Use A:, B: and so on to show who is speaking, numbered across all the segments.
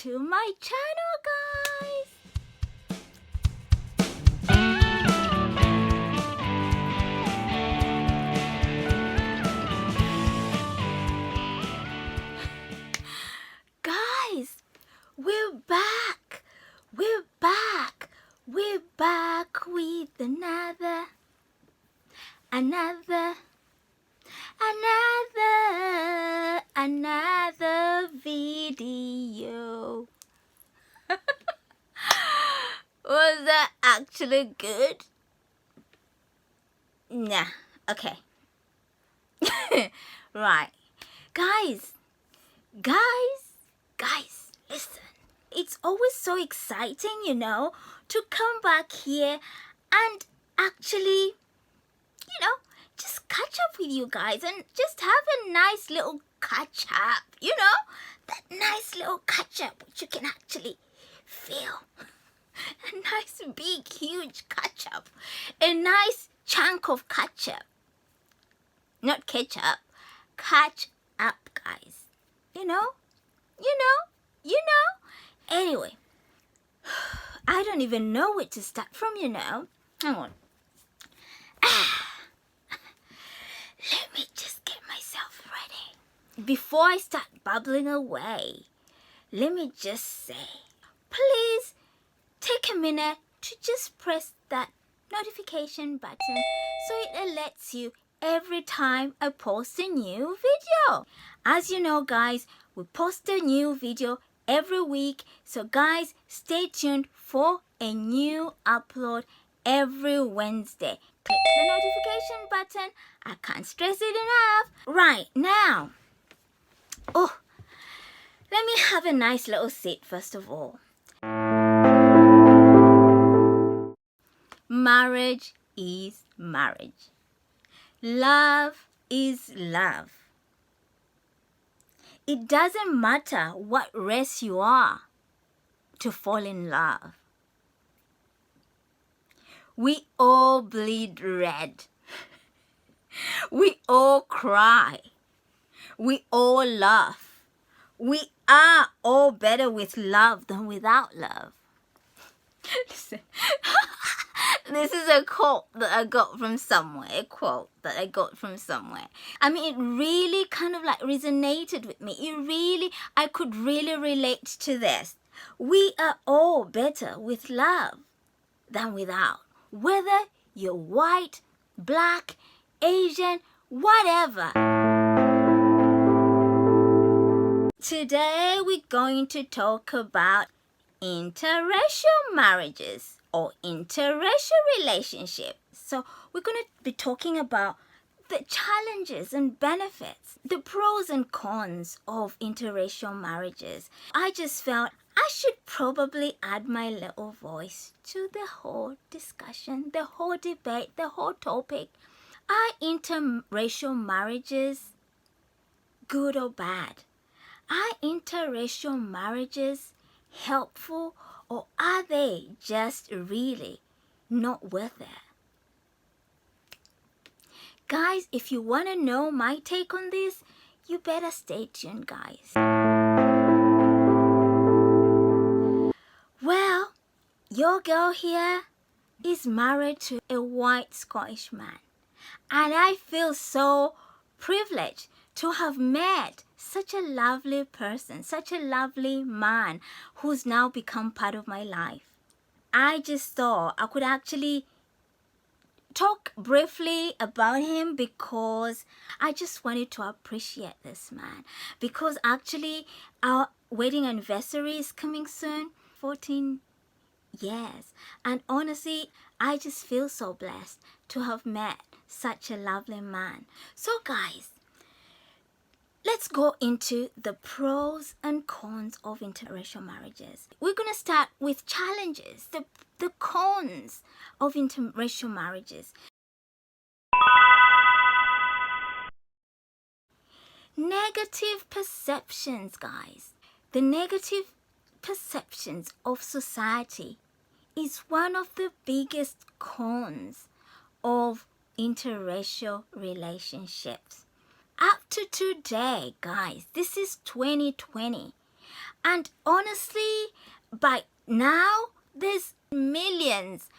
A: to my channel, guys. Guys, we're back. We're back. We're back with another video. Was that actually good? Nah, okay. Right. Guys, listen. It's always so exciting, you know, to come back here and actually, you know, just catch up with you guys and just have a nice little catch up, you know, that nice little catch up which you can actually feel. A nice big huge catch up, a nice chunk of ketchup, not ketchup, catch up, guys, you know. Anyway, I don't even know where to start from, you know. Hang on. Let me just get myself ready. Before I start babbling away, let me just say, please take a minute to just press that notification button so it alerts you every time I post a new video. As you know, guys, we post a new video every week, so guys, stay tuned for a new upload every Wednesday. Click the notification button. I can't stress it enough. Right now, let me have a nice little sit first of all. Marriage is marriage. Love is love. It doesn't matter what race you are to fall in love. We all bleed red. We all cry. We all laugh. We are all better with love than without love. Listen. This is a quote that I got from somewhere, I mean, it really kind of like resonated with me. I could really relate to this. We are all better with love than without. Whether you're white, black, Asian, whatever. Today we're going to talk about interracial marriages or interracial relationships. So we're going to be talking about the challenges and benefits, the pros and cons of interracial marriages. I just felt I should probably add my little voice to the whole discussion, the whole debate, the whole topic. Are interracial marriages good or bad? Are interracial marriages helpful, or are they just really not worth it? Guys, if you want to know my take on this, you better stay tuned, guys. Well, your girl here is married to a white Scottish man, and I feel so privileged to have met such a lovely person, such a lovely man who's now become part of my life. I just thought I could actually talk briefly about him because I just wanted to appreciate this man, because actually our wedding anniversary is coming soon, 14 years, and honestly I just feel so blessed to have met such a lovely man. So guys, let's go into the pros and cons of interracial marriages. We're going to start with challenges, the cons of interracial marriages. Negative perceptions, guys. The negative perceptions of society is one of the biggest cons of interracial relationships. Up to today, guys, this is 2020, And honestly, by now, there's millions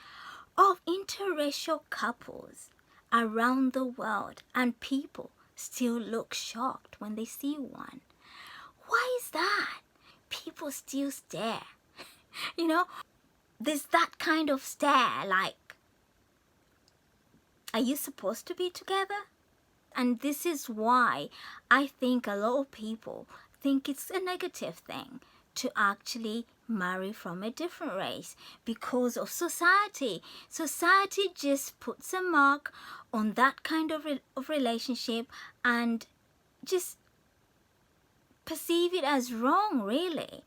A: of interracial couples around the world, and people still look shocked when they see one. Why is that? People still stare. You know, there's that kind of stare like, are you supposed to be together? And this is why I think a lot of people think it's a negative thing to actually marry from a different race because of society. Society just puts a mark on that kind of relationship and just perceive it as wrong, really.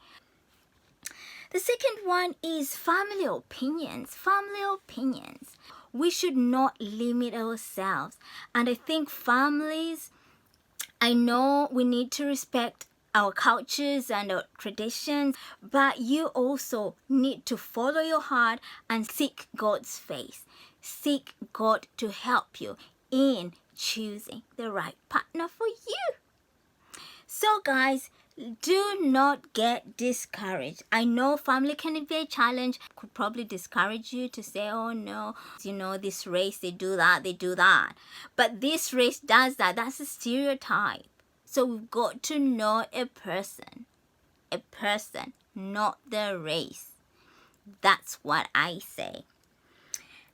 A: The second one is family opinions. Family opinions. We should not limit ourselves. And I think families, I know we need to respect our cultures and our traditions, but you also need to follow your heart and seek God's face. Seek God to help you in choosing the right partner for you. So guys, do not get discouraged. I know family can be a challenge, could probably discourage you to say, oh no, you know, this race, they do that. But this race does that. That's a stereotype. So we've got to know a person, not the race. That's what I say.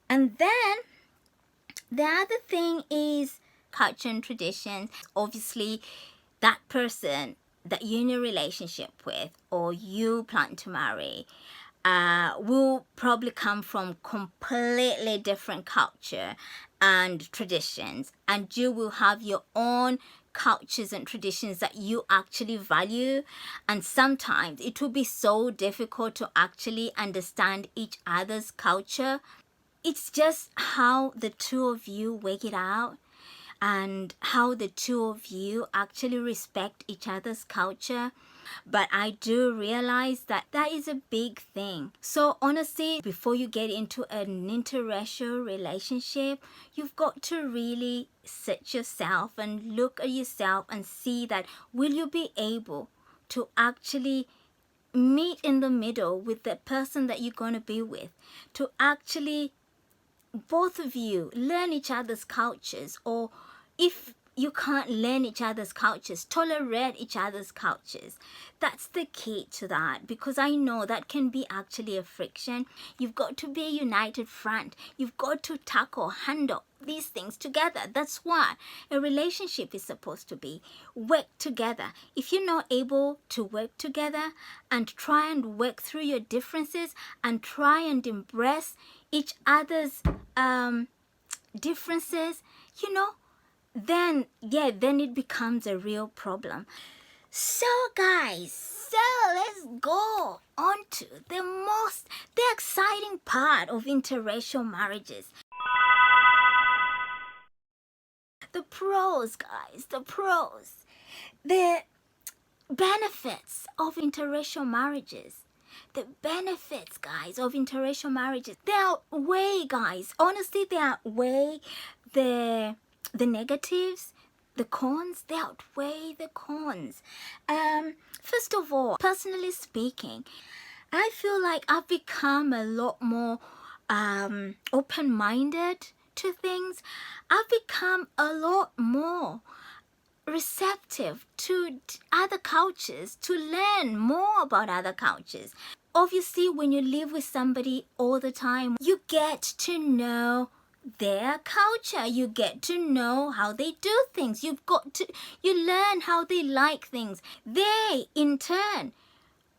A: And then the other thing is culture and traditions. Obviously, that person that you're in a relationship with or you plan to marry will probably come from completely different culture and traditions, and you will have your own cultures and traditions that you actually value, and sometimes it will be so difficult to actually understand each other's culture. It's just how the two of you work it out and how the two of you actually respect each other's culture. But I do realize that that is a big thing. So honestly, before you get into an interracial relationship, you've got to really sit yourself and look at yourself and see that will you be able to actually meet in the middle with the person that you're going to be with, to actually both of you learn each other's cultures, or if you can't learn each other's cultures, tolerate each other's cultures. That's the key to that, because I know that can be actually a friction. You've got to be a united front. You've got to handle these things together. That's what a relationship is supposed to be. Work together. If you're not able to work together and try and work through your differences and try and embrace each other's differences, you know, then it becomes a real problem. So guys, let's go on to the exciting part of interracial marriages. The pros, guys, the pros. The benefits of interracial marriages. The benefits, guys, of interracial marriages. They outweigh, guys. Honestly, they outweigh the negatives, the cons. They outweigh the cons. First of all, personally speaking, I feel like I've become a lot more open-minded to things. I've become a lot more receptive to other cultures, to learn more about other cultures. Obviously, when you live with somebody all the time, you get to know their culture. You get to know how they do things. You learn how they like things. They, in turn,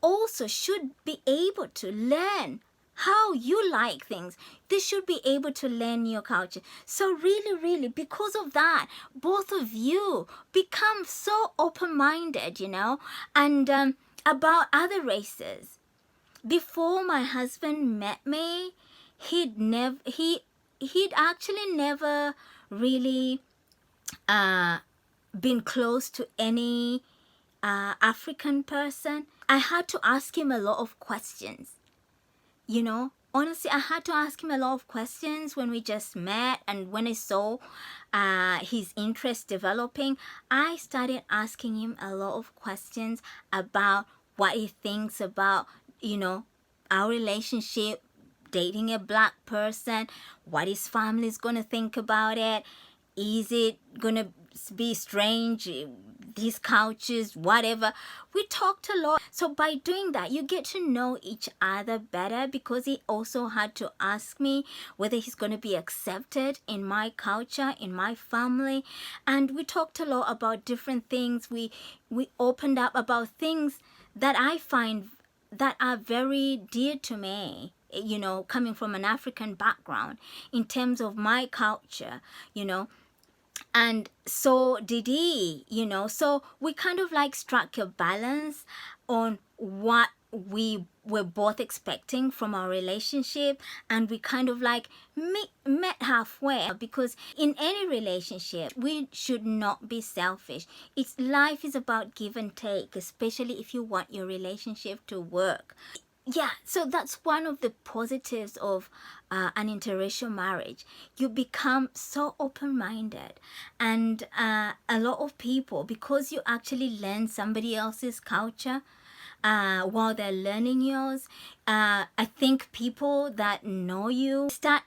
A: also should be able to learn how you like things. They should be able to learn your culture. So really, because of that, both of you become so open-minded, you know, and about other races. Before my husband met me, he'd actually never really been close to any African person. I had to ask him a lot of questions. You know, honestly, I had to ask him a lot of questions when we just met, and when I saw his interest developing, I started asking him a lot of questions about what he thinks about, our relationship, dating a black person, what his family is going to think about it. Is it going to be strange? These couches, whatever. We talked a lot. So by doing that, you get to know each other better, because he also had to ask me whether he's going to be accepted in my culture, in my family. And we talked a lot about different things. We opened up about things that I find that are very dear to me, coming from an African background, in terms of my culture, and so did he, so we kind of like struck a balance on what we were both expecting from our relationship, and we kind of like met halfway, because in any relationship we should not be selfish. Life is about give and take, especially if you want your relationship to work. Yeah, so that's one of the positives of an interracial marriage. You become so open-minded, and a lot of people, because you actually learn somebody else's culture while they're learning yours, I think people that know you start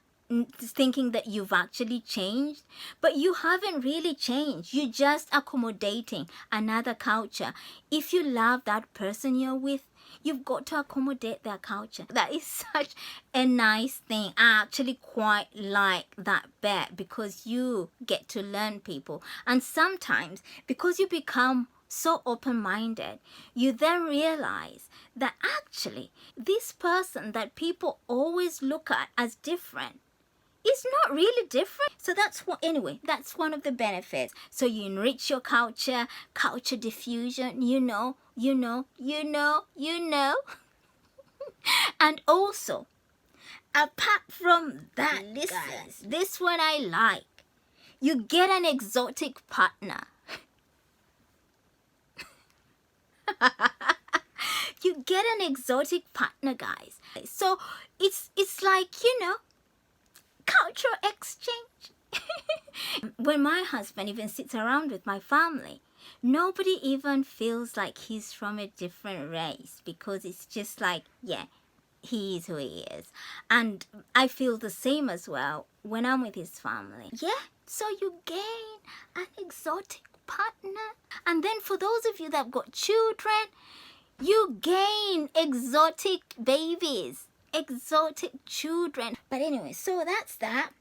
A: thinking that you've actually changed, but you haven't really changed. You're just accommodating another culture. If you love that person you're with, you've got to accommodate their culture. That is such a nice thing. I actually quite like that bit, because you get to learn people. And sometimes, because you become so open-minded, you then realize that actually this person that people always look at as different is not really different. So that's one of the benefits. So you enrich your culture diffusion, and also, apart from that, guys, this one I like. You get an exotic partner. You get an exotic partner, guys. So it's like, cultural exchange. When my husband even sits around with my family, nobody even feels like he's from a different race, because it's just like, yeah, he is who he is. And I feel the same as well when I'm with his family. Yeah, so you gain an exotic partner. And then for those of you that have got children, you gain exotic babies, exotic children. But anyway, so that's that.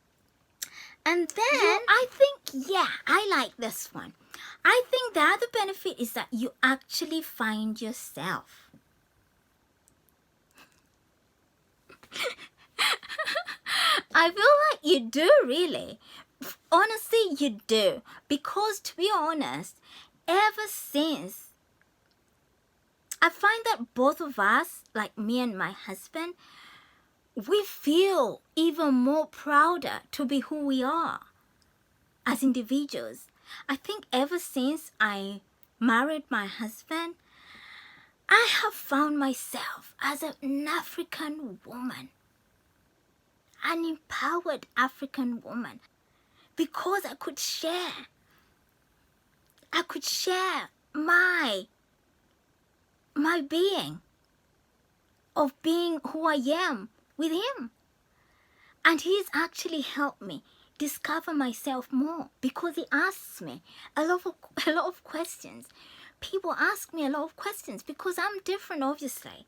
A: And then I think, yeah, I like this one. I think the other benefit is that you actually find yourself. I feel like you do, really. Honestly, you do. Because to be honest, ever since, I find that both of us, like me and my husband, we feel even more prouder to be who we are as individuals. I think ever since I married my husband, I have found myself as an African woman, an empowered African woman, because I could share my being, of being who I am with him. And he's actually helped me discover myself more, because he asks me a lot of questions. People ask me a lot of questions because I'm different, obviously.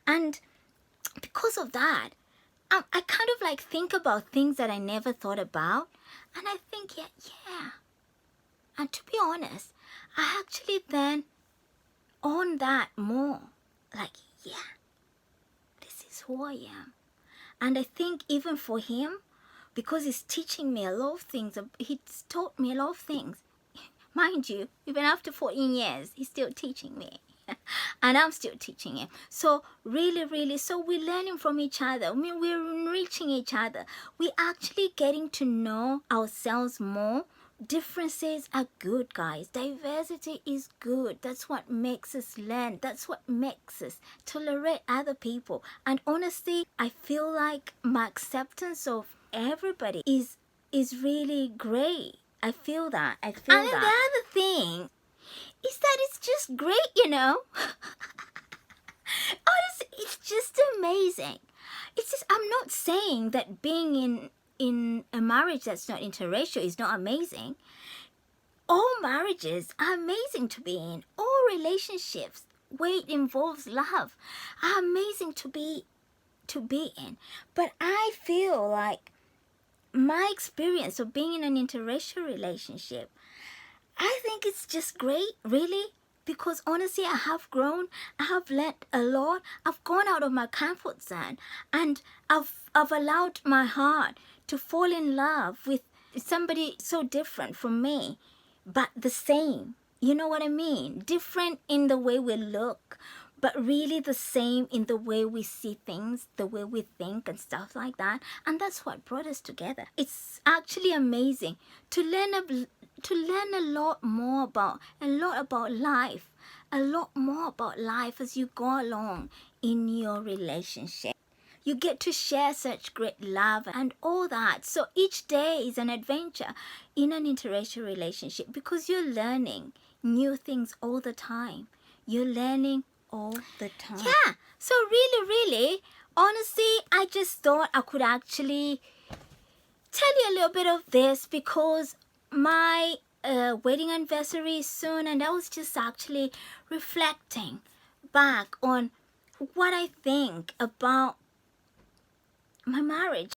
A: And because of that, I kind of like think about things that I never thought about. And I think, yeah. And to be honest, I actually then own that more. Like, yeah, this is who I am. And I think even for him, because he's teaching me a lot of things, he's taught me a lot of things. Mind you, even after 14 years, he's still teaching me. And I'm still teaching him. So really, so we're learning from each other. I mean, we're enriching each other. We're actually getting to know ourselves more. Differences are good, guys. Diversity is good. That's what makes us learn. That's what makes us tolerate other people. And honestly, I feel like my acceptance of everybody is really great. I feel that. And then the other thing is that it's just great, it's just amazing. It's just, I'm not saying that being in a marriage that's not interracial is not amazing. All marriages are amazing to be in. All relationships where it involves love are amazing to be in. But I feel like my experience of being in an interracial relationship, I think it's just great, really, because honestly, I have grown, I have learned a lot, I've gone out of my comfort zone, and I've allowed my heart to fall in love with somebody so different from me, but the same. You know what I mean? Different in the way we look, but really the same in the way we see things, the way we think and stuff like that. And that's what brought us together. It's actually amazing to learn a lot more about life, a lot more about life as you go along in your relationship. You get to share such great love and all that. So each day is an adventure in an interracial relationship because you're learning new things all the time. You're learning all the time. Yeah. So really, honestly, I just thought I could actually tell you a little bit of this because my wedding anniversary is soon, and I was just actually reflecting back on what I think about my marriage.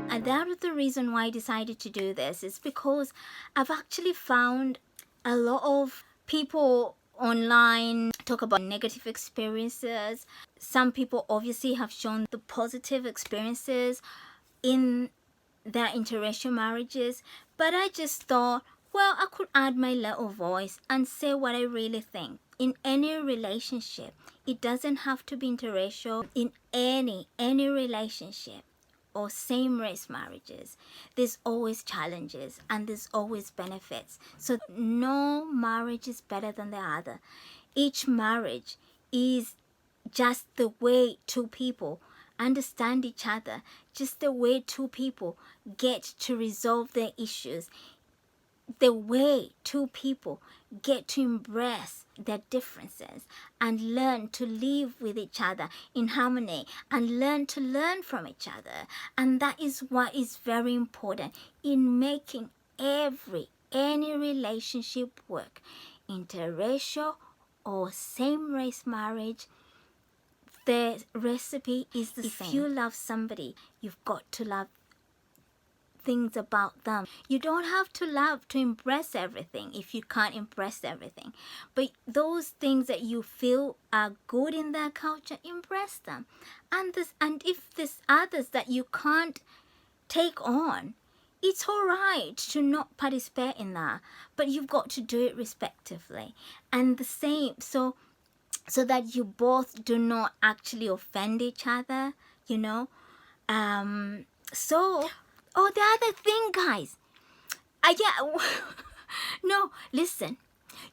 A: And that was the reason why I decided to do this, is because I've actually found a lot of people online talk about negative experiences. Some people obviously have shown the positive experiences in their interracial marriages, but I just thought, well, I could add my little voice and say what I really think. In any relationship, it doesn't have to be interracial. In any relationship or same-race marriages, there's always challenges and there's always benefits. So no marriage is better than the other. Each marriage is just the way two people understand each other, just the way two people get to resolve their issues, the way two people get to embrace their differences and learn to live with each other in harmony and learn to learn from each other. And that is what is very important in making any relationship work, interracial or same-race marriage. The recipe is the same. If you love somebody, you've got to love things about them. You don't have to love to impress everything if you can't impress everything. But those things that you feel are good in their culture, impress them. And if there's others that you can't take on, it's all right to not participate in that. But you've got to do it respectively. And the same, so that you both do not actually offend each other, you know. Oh, the other thing, guys. No, listen.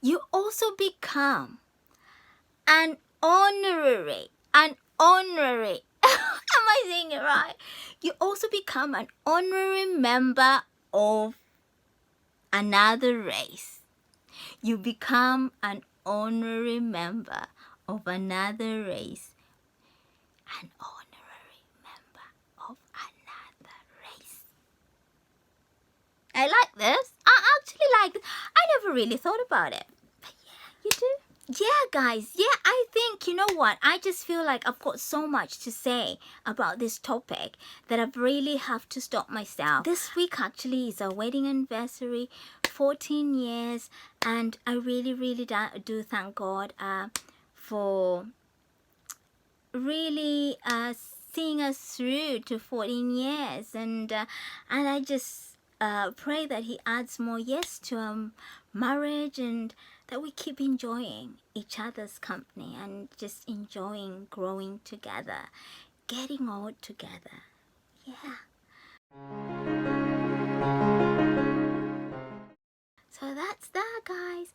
A: You also become an honorary. Am I saying it right? You also become an honorary member of another race. You become an honorary member of another race. An honorary member of another race. I like this. I actually like this. I never really thought about it. But yeah, you do. Yeah, guys. Yeah, I think, you know what? I just feel like I've got so much to say about this topic that I really have to stop myself. This week actually is our wedding anniversary, 14 years. And I really do thank God for really seeing us through to 14 years. And I just pray that He adds more years to our marriage, and that we keep enjoying each other's company and just enjoying growing together, getting old together. Yeah. So that's that, guys.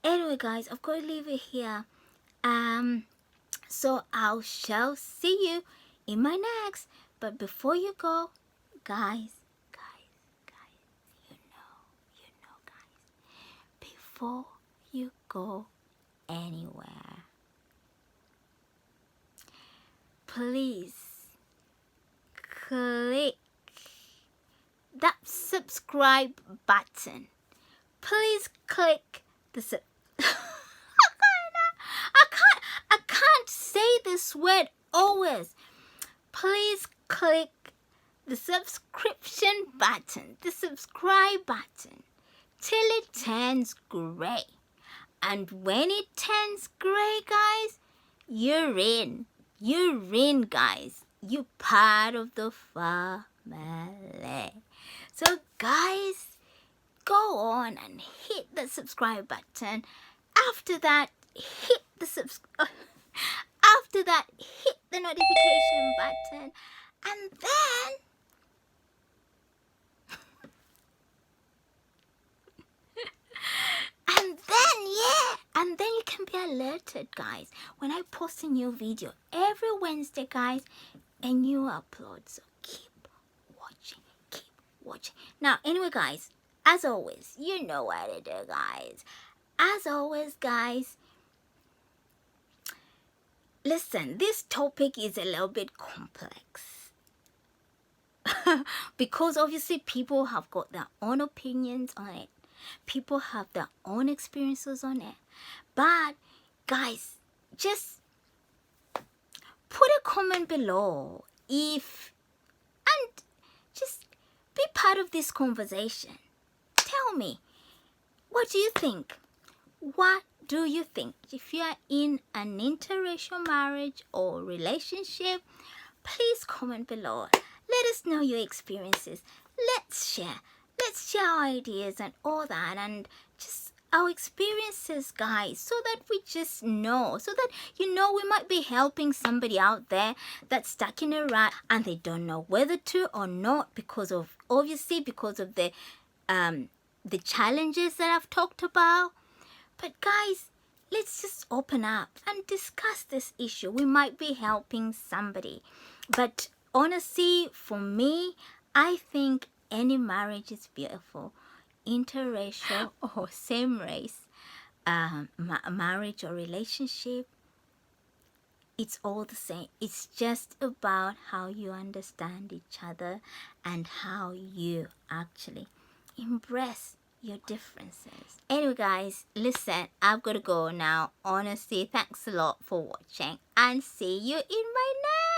A: Anyway, guys, I've got to leave it here. So I shall see you in my next. But before you go, guys, you know, guys, before you go anywhere, please click that subscribe button. Please click the I can't say this word always. Please click the subscription button, the subscribe button, till it turns gray. And when it turns gray, guys, you're in. You're in, guys. You're part of the family. So, guys, go on and hit the subscribe button. After that, hit the notification button, and then and then you can be alerted, guys, when I post a new video every Wednesday, guys, a new upload. So keep watching. Now, anyway, guys, as always, you know what to do, guys. As always, guys, listen, this topic is a little bit complex because obviously people have got their own opinions on it. People have their own experiences on it. But, guys, just put a comment below and just be part of this conversation. Tell me, what do you think? What do you think? If you are in an interracial marriage or relationship, please comment below. Let us know your experiences. Let's share our ideas and all that, and just our experiences, guys, so that we just know, so that you know we might be helping somebody out there that's stuck in a rut and they don't know whether to or not because of the challenges that I've talked about. But guys, let's just open up and discuss this issue. We might be helping somebody. But honestly, for me, I think any marriage is beautiful. Interracial or same race marriage or relationship, it's all the same. It's just about how you understand each other and how you actually embrace your differences. Anyway, guys, listen, I've got to go now. Honestly, thanks a lot for watching, and see you in my next